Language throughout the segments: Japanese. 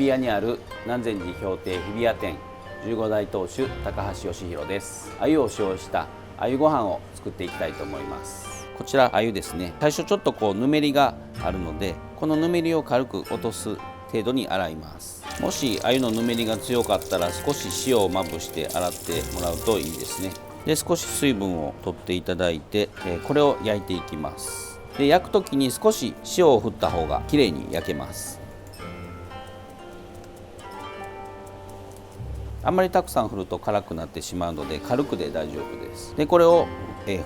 日比谷にある南禅寺氷亭日比谷店15代当主高橋義弘です。鮎を使用した鮎ご飯を作っていきたいと思います。こちら鮎ですね。最初ちょっとぬめりがあるので、このぬめりを軽く落とす程度に洗います。もし鮎のぬめりが強かったら少し塩をまぶして洗ってもらうといいですね。で、少し水分を取っていただいて、これを焼いていきます。で、焼く時に少し塩を振った方がきれいに焼けます。あんまりたくさん振ると辛くなってしまうので、軽くで大丈夫です。で、これを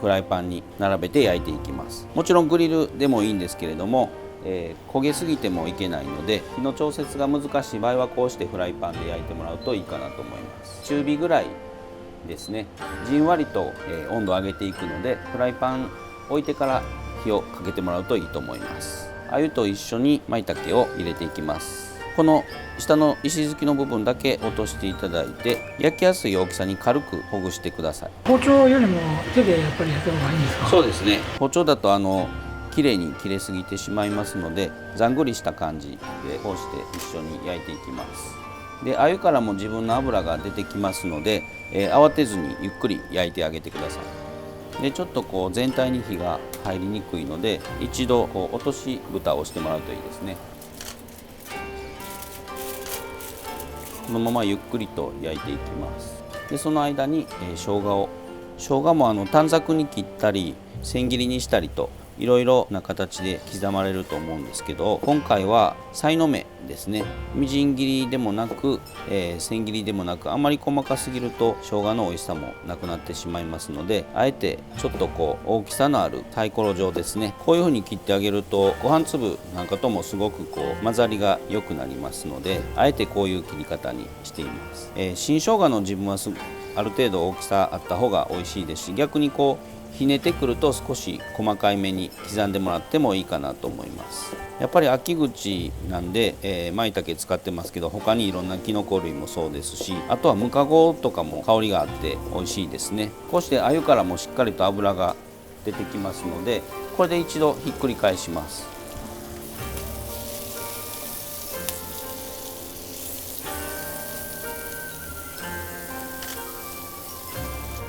フライパンに並べて焼いていきます。もちろんグリルでもいいんですけれども、焦げすぎてもいけないので、火の調節が難しい場合はこうしてフライパンで焼いてもらうといいかなと思います。中火ぐらいですね。じんわりと温度を上げていくので、フライパン置いてから火をかけてもらうといいと思います。鮎と一緒に舞茸を入れていきます。この下の石突きの部分だけ落としていただいて、焼きやすい大きさに軽くほぐしてください。包丁よりも手でやっぱりやった方がいいんですか？そうですね。包丁だと綺麗に切れすぎてしまいますので、ざんぐりした感じでこうして一緒に焼いていきます。で、鮎からも自分の脂が出てきますので、慌てずにゆっくり焼いてあげてください。で、ちょっと全体に火が入りにくいので、一度落とし蓋をしてもらうといいですね。このままゆっくりと焼いていきます。で、その間に、生姜も短冊に切ったり千切りにしたりといろいろな形で刻まれると思うんですけど、今回はさいの目ですね。みじん切りでもなく、千切りでもなく、あまり細かすぎると生姜の美味しさもなくなってしまいますので、あえてちょっと大きさのあるサイコロ状ですね。こういう風に切ってあげるとご飯粒なんかともすごく混ざりが良くなりますので、あえてこういう切り方にしています。新生姜の自分はある程度大きさあった方が美味しいですし、逆にひねてくると少し細かいめに刻んでもらってもいいかなと思います。やっぱり秋口なんで、舞茸使ってますけど、他にいろんなきのこ類もそうですし、あとはムカゴとかも香りがあって美味しいですね。こうして鮎からもしっかりと脂が出てきますので、これで一度ひっくり返します。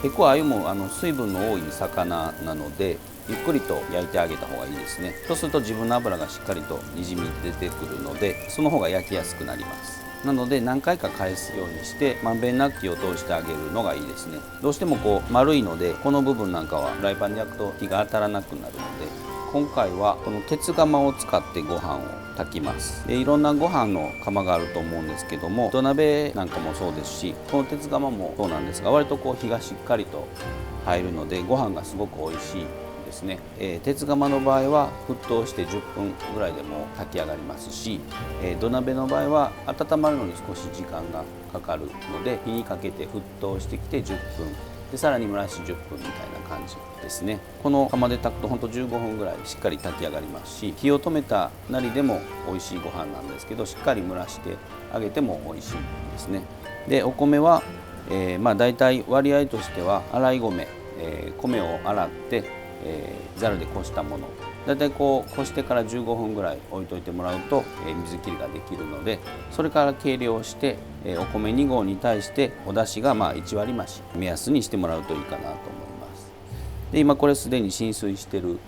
結構鮎も水分の多い魚なので、ゆっくりと焼いてあげた方がいいですね。そうすると自分の脂がしっかりとにじみ出てくるので、その方が焼きやすくなります。なので何回か返すようにしてまんべんなく火を通してあげるのがいいですね。どうしても丸いので、この部分なんかはフライパンで焼くと火が当たらなくなるので、今回はこの鉄釜を使ってご飯を炊きます。で、いろんなご飯の釜があると思うんですけども、土鍋なんかもそうですし、この鉄釜もそうなんですが、割と火がしっかりと入るのでご飯がすごく美味しいですね。鉄釜の場合は沸騰して10分ぐらいでも炊き上がりますし、土鍋の場合は温まるのに少し時間がかかるので、火にかけて沸騰してきて10分で、さらに蒸らし10分みたいな感じですね。この釜で炊くとほんと15分ぐらいしっかり炊き上がりますし、火を止めたなりでも美味しいご飯なんですけど、しっかり蒸らしてあげても美味しいですね。で、お米は、だいたい割合としては洗い米、米を洗って、ざるでこしたもの、だいたいこしてから15分ぐらい置いといてもらうと、水切りができるので、それから計量して、お米2合に対してお出汁が1割増し目安にしてもらうといいかなと思います。で、今これすでに浸水してる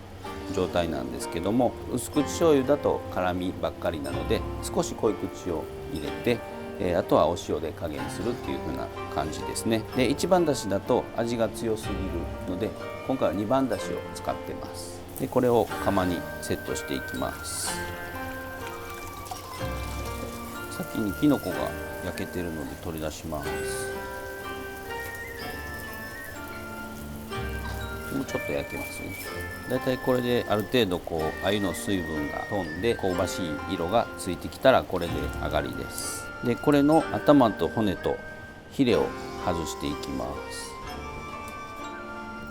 状態なんですけども、薄口醤油だと辛みばっかりなので、少し濃い口を入れて、あとはお塩で加減するっていう風な感じですね。で、一番だしだと味が強すぎるので、今回は2番だしを使ってます。で、これを釜にセットしていきます。先にきのこが焼けてるので取り出します。もうちょっと焼けますね。だいたいこれである程度鮎の水分が飛んで香ばしい色がついてきたら、これで上がりです。で、これの頭と骨とヒレを外していきます。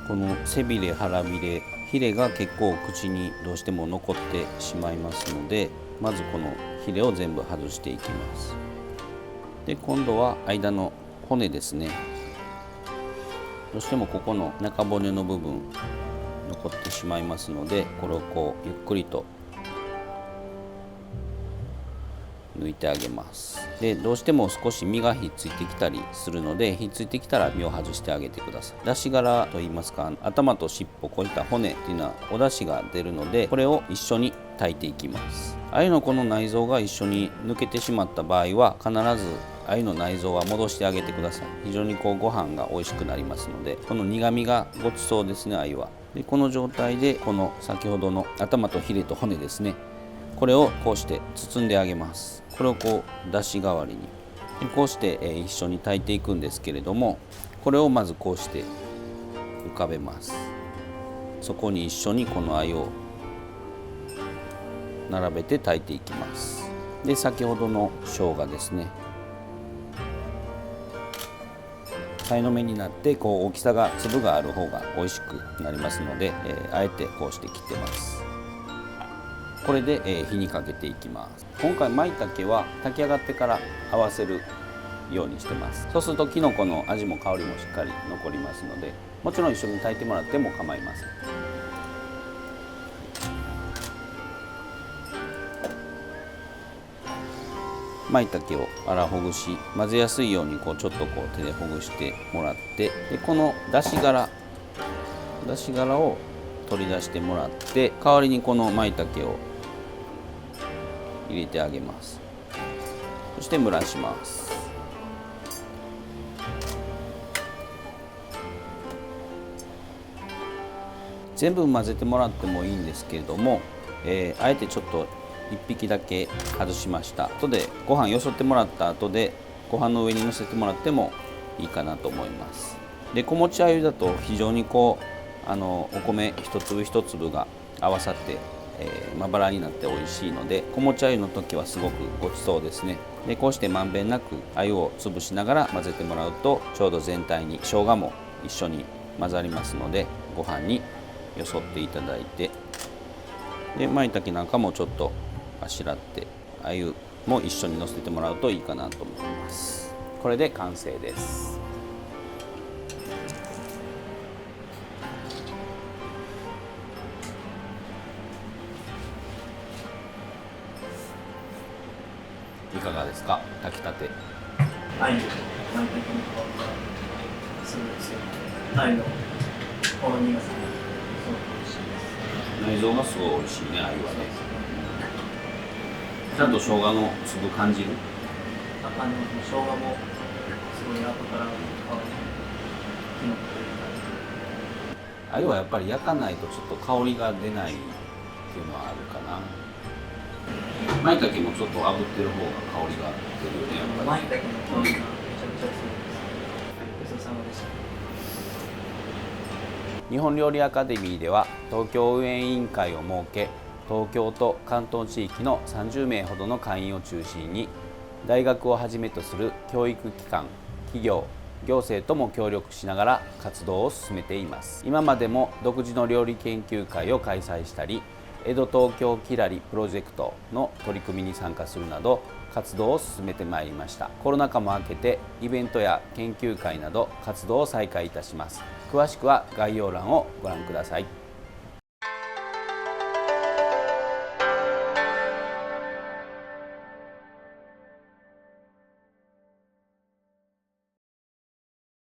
この背びれ、腹びれ、ヒレが結構口にどうしても残ってしまいますので、まずこのヒレを全部外していきます。で、今度は間の骨ですね。どうしてもここの中骨の部分残ってしまいますので、これをゆっくりと抜いてあげます。でどうしても少し身がひっついてきたりするので、ひっついてきたら身を外してあげてください。出し殻といいますか、頭と尻尾、こういった骨っていうのはお出汁が出るので、これを一緒に炊いていきます。鮎のこの内臓が一緒に抜けてしまった場合は、必ず鮎の内臓は戻してあげてください。非常にご飯が美味しくなりますので、この苦みがごちそうですね、鮎は。でこの状態で、この先ほどの頭とヒレと骨ですね、これをこうして包んであげます。これをこうだし代わりにでこうして、一緒に炊いていくんですけれども、これをまずこうして浮かべます。そこに一緒にこの鮎を並べて炊いていきます。で先ほどの生姜ですね、さいの目になってこう大きさが粒がある方が美味しくなりますので、あえてこうして切ってます。これで、火にかけていきます。今回舞茸は炊き上がってから合わせるようにしてます。そうするときのこの味も香りもしっかり残りますので、もちろん一緒に炊いてもらっても構いません。舞茸を粗ほぐし、混ぜやすいようにこうちょっとこう手でほぐしてもらって、でこのだし殻を取り出してもらって、代わりにこの舞茸を入れてあげます。そして蒸らします。全部混ぜてもらってもいいんですけれども、あえてちょっと1匹だけ外しました。後でご飯よそってもらった後でご飯の上にのせてもらってもいいかなと思います。で子持ち鮎だと非常にこうお米一粒一粒が合わさってまばらになって美味しいので、子持ち鮎の時はすごくごちそうですね。でこうしてまんべんなく鮎を潰しながら混ぜてもらうと、ちょうど全体に生姜も一緒に混ざりますので、ご飯によそっていただいて、で舞茸なんかもちょっとあしらって鮎も一緒にのせてもらうといいかなと思います。これで完成です。いかがですか、炊きたて。鮎と舞茸の香りがすごい強い。鮎のほろ苦さがすごく美味しいです。内臓がすごい美味しいね、鮎はね。ちゃんと生姜の粒感じる。生姜もすごい後から香りきのこという感じ。鮎はやっぱり焼かないとちょっと香りが出ないっていうのはあるかな。舞茸もちょっと炙ってる方が香りが出るよね、やっぱり。舞茸の香りがめちゃくちゃ強いです。ごちそうさまでした。日本料理アカデミーでは東京運営委員会を設け、東京と関東地域の30名ほどの会員を中心に、大学をはじめとする教育機関、企業、行政とも協力しながら活動を進めています。今までも独自の料理研究会を開催したり、江戸東京きらりプロジェクトの取り組みに参加するなど活動を進めてまいりました。コロナ禍も明けてイベントや研究会など活動を再開いたします。詳しくは概要欄をご覧ください。